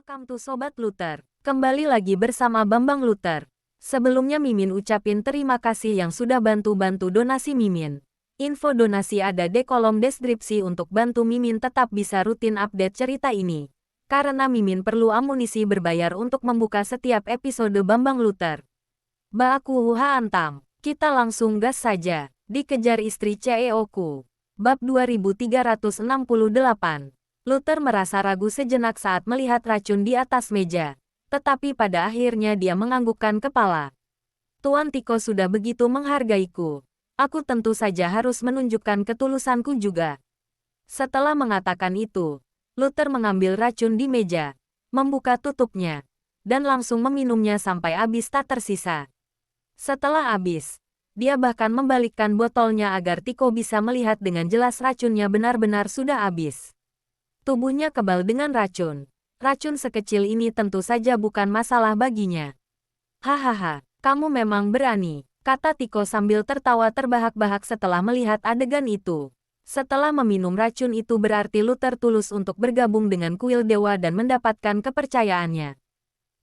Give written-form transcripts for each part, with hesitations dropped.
Welcome to Sobat Luther. Kembali lagi bersama Bambang Luther. Sebelumnya Mimin ucapin terima kasih yang sudah bantu-bantu donasi Mimin. Info donasi ada di kolom deskripsi untuk bantu Mimin tetap bisa rutin update cerita ini. Karena Mimin perlu amunisi berbayar untuk membuka setiap episode Bambang Luther. Baku hantam. Kita langsung gas saja. Dikejar istri CEO-ku. Bab 2368. Luther merasa ragu sejenak saat melihat racun di atas meja. Tetapi pada akhirnya dia menganggukkan kepala. Tuan Tiko sudah begitu menghargaiku. Aku tentu saja harus menunjukkan ketulusanku juga. Setelah mengatakan itu, Luther mengambil racun di meja, membuka tutupnya, dan langsung meminumnya sampai habis tak tersisa. Setelah habis, dia bahkan membalikkan botolnya agar Tiko bisa melihat dengan jelas racunnya benar-benar sudah habis. Tubuhnya kebal dengan racun. Racun sekecil ini tentu saja bukan masalah baginya. Hahaha, kamu memang berani, kata Tiko sambil tertawa terbahak-bahak setelah melihat adegan itu. Setelah meminum racun itu berarti Luther tulus untuk bergabung dengan kuil dewa dan mendapatkan kepercayaannya.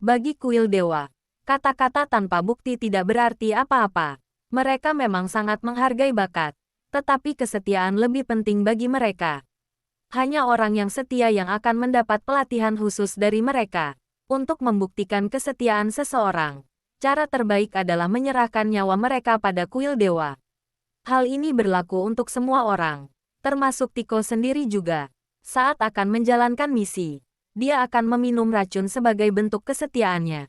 Bagi kuil dewa, kata-kata tanpa bukti tidak berarti apa-apa. Mereka memang sangat menghargai bakat, tetapi kesetiaan lebih penting bagi mereka. Hanya orang yang setia yang akan mendapat pelatihan khusus dari mereka. Untuk membuktikan kesetiaan seseorang, cara terbaik adalah menyerahkan nyawa mereka pada kuil dewa. Hal ini berlaku untuk semua orang, termasuk Tiko sendiri juga. Saat akan menjalankan misi, dia akan meminum racun sebagai bentuk kesetiaannya.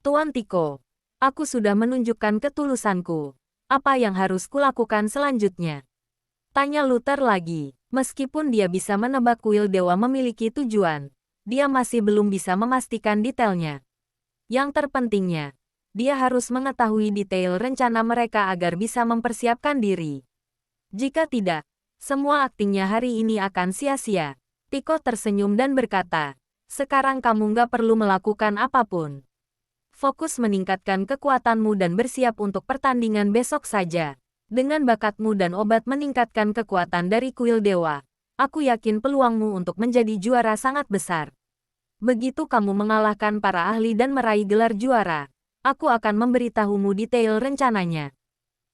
Tuan Tiko, aku sudah menunjukkan ketulusanku. Apa yang harus kulakukan selanjutnya? Tanya Luther lagi. Meskipun dia bisa menebak kuil dewa memiliki tujuan, dia masih belum bisa memastikan detailnya. Yang terpentingnya, dia harus mengetahui detail rencana mereka agar bisa mempersiapkan diri. Jika tidak, semua aktingnya hari ini akan sia-sia. Tiko tersenyum dan berkata, sekarang kamu nggak perlu melakukan apapun. Fokus meningkatkan kekuatanmu dan bersiap untuk pertandingan besok saja. Dengan bakatmu dan obat meningkatkan kekuatan dari kuil dewa, aku yakin peluangmu untuk menjadi juara sangat besar. Begitu kamu mengalahkan para ahli dan meraih gelar juara, aku akan memberitahumu detail rencananya.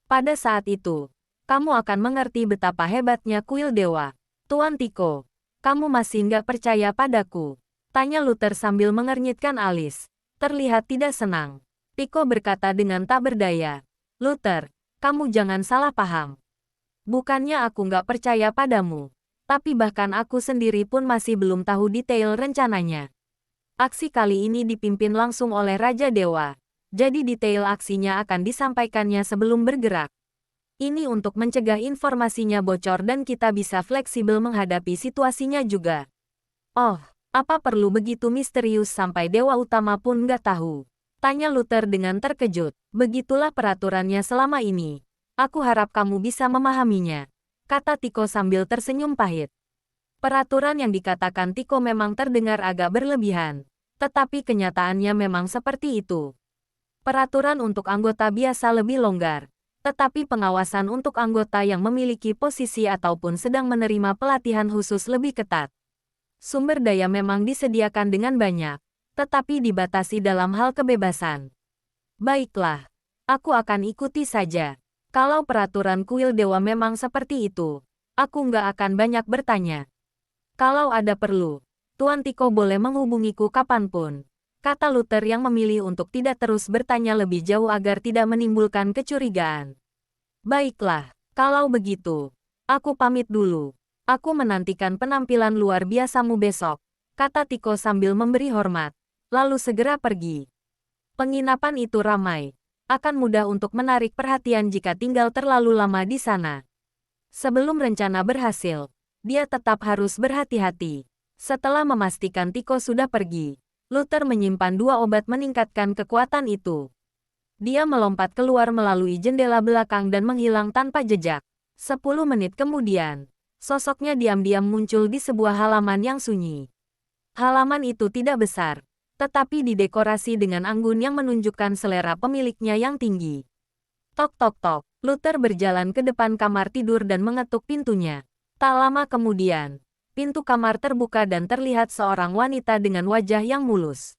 Pada saat itu, kamu akan mengerti betapa hebatnya kuil dewa. Tuan Tiko, kamu masih nggak percaya padaku? Tanya Luther sambil mengernyitkan alis. Terlihat tidak senang. Tiko berkata dengan tak berdaya. Luther, kamu jangan salah paham. Bukannya aku nggak percaya padamu, tapi bahkan aku sendiri pun masih belum tahu detail rencananya. Aksi kali ini dipimpin langsung oleh Raja Dewa, jadi detail aksinya akan disampaikannya sebelum bergerak. Ini untuk mencegah informasinya bocor dan kita bisa fleksibel menghadapi situasinya juga. Oh, apa perlu begitu misterius sampai Dewa Utama pun nggak tahu? Tanya Luther dengan terkejut. Begitulah peraturannya selama ini. Aku harap kamu bisa memahaminya, kata Tiko sambil tersenyum pahit. Peraturan yang dikatakan Tiko memang terdengar agak berlebihan, tetapi kenyataannya memang seperti itu. Peraturan untuk anggota biasa lebih longgar, tetapi pengawasan untuk anggota yang memiliki posisi ataupun sedang menerima pelatihan khusus lebih ketat. Sumber daya memang disediakan dengan banyak, tetapi dibatasi dalam hal kebebasan. Baiklah, aku akan ikuti saja. Kalau peraturan kuil dewa memang seperti itu, aku nggak akan banyak bertanya. Kalau ada perlu, Tuan Tiko boleh menghubungiku kapanpun, kata Luther yang memilih untuk tidak terus bertanya lebih jauh agar tidak menimbulkan kecurigaan. Baiklah, kalau begitu, aku pamit dulu. Aku menantikan penampilan luar biasamu besok, kata Tiko sambil memberi hormat. Lalu segera pergi. Penginapan itu ramai. Akan mudah untuk menarik perhatian jika tinggal terlalu lama di sana. Sebelum rencana berhasil, dia tetap harus berhati-hati. Setelah memastikan Tiko sudah pergi, Luther menyimpan 2 obat meningkatkan kekuatan itu. Dia melompat keluar melalui jendela belakang dan menghilang tanpa jejak. 10 menit kemudian, sosoknya diam-diam muncul di sebuah halaman yang sunyi. Halaman itu tidak besar, tetapi didekorasi dengan anggun yang menunjukkan selera pemiliknya yang tinggi. Tok tok tok, Luther berjalan ke depan kamar tidur dan mengetuk pintunya. Tak lama kemudian, Pintu kamar terbuka dan terlihat seorang wanita dengan wajah yang mulus.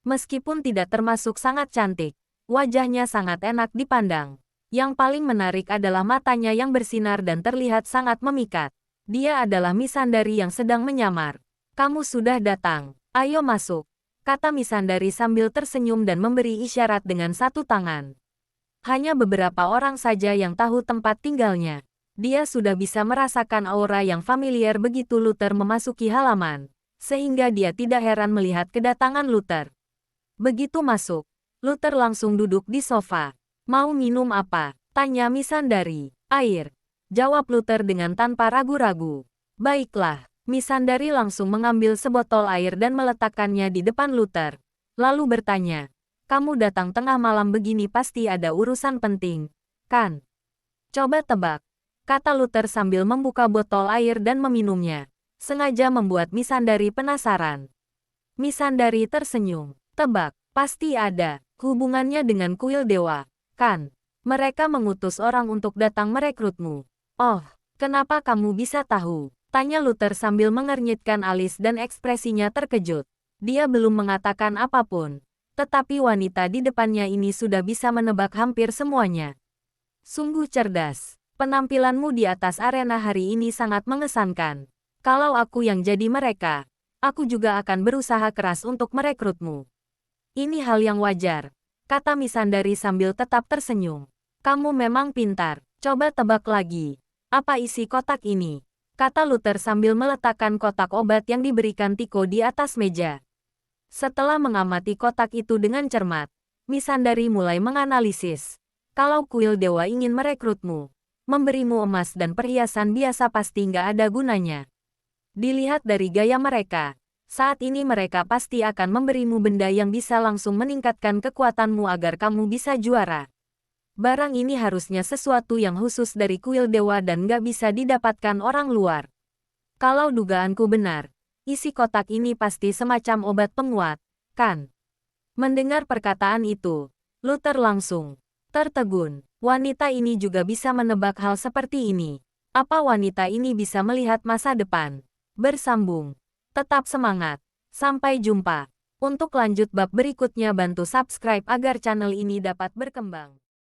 Meskipun tidak termasuk sangat cantik, wajahnya sangat enak dipandang. Yang paling menarik adalah matanya yang bersinar dan terlihat sangat memikat. Dia adalah Misandari yang sedang menyamar. "Kamu sudah datang. Ayo masuk," kata Misandari sambil tersenyum dan memberi isyarat dengan satu tangan. Hanya beberapa orang saja yang tahu tempat tinggalnya. Dia sudah bisa merasakan aura yang familiar begitu Luther memasuki halaman, sehingga dia tidak heran melihat kedatangan Luther. Begitu masuk, Luther langsung duduk di sofa. "Mau minum apa?" tanya Misandari. "Air," jawab Luther dengan tanpa ragu-ragu. "Baiklah." Misandari langsung mengambil sebotol air dan meletakkannya di depan Luther. Lalu bertanya, "Kamu datang tengah malam begini pasti ada urusan penting, kan?" "Coba tebak," kata Luther sambil membuka botol air dan meminumnya. Sengaja membuat Misandari penasaran. Misandari tersenyum. "Tebak, pasti ada hubungannya dengan kuil dewa, kan? Mereka mengutus orang untuk datang merekrutmu." "Oh, kenapa kamu bisa tahu?" tanya Luther sambil mengernyitkan alis dan ekspresinya terkejut. Dia belum mengatakan apapun, tetapi wanita di depannya ini sudah bisa menebak hampir semuanya. "Sungguh cerdas. Penampilanmu di atas arena hari ini sangat mengesankan. Kalau aku yang jadi mereka, aku juga akan berusaha keras untuk merekrutmu." "Ini hal yang wajar," kata Misandari sambil tetap tersenyum. "Kamu memang pintar. Coba tebak lagi. Apa isi kotak ini?" kata Luther sambil meletakkan kotak obat yang diberikan Tiko di atas meja. Setelah mengamati kotak itu dengan cermat, Misandari mulai menganalisis. "Kalau kuil dewa ingin merekrutmu, memberimu emas dan perhiasan biasa pasti nggak ada gunanya. Dilihat dari gaya mereka, saat ini mereka pasti akan memberimu benda yang bisa langsung meningkatkan kekuatanmu agar kamu bisa juara. Barang ini harusnya sesuatu yang khusus dari kuil dewa dan nggak bisa didapatkan orang luar. Kalau dugaanku benar, isi kotak ini pasti semacam obat penguat, kan?" Mendengar perkataan itu, Luther langsung tertegun. Wanita ini juga bisa menebak hal seperti ini. Apa wanita ini bisa melihat masa depan? Bersambung. Tetap semangat. Sampai jumpa. Untuk lanjut bab berikutnya bantu subscribe agar channel ini dapat berkembang.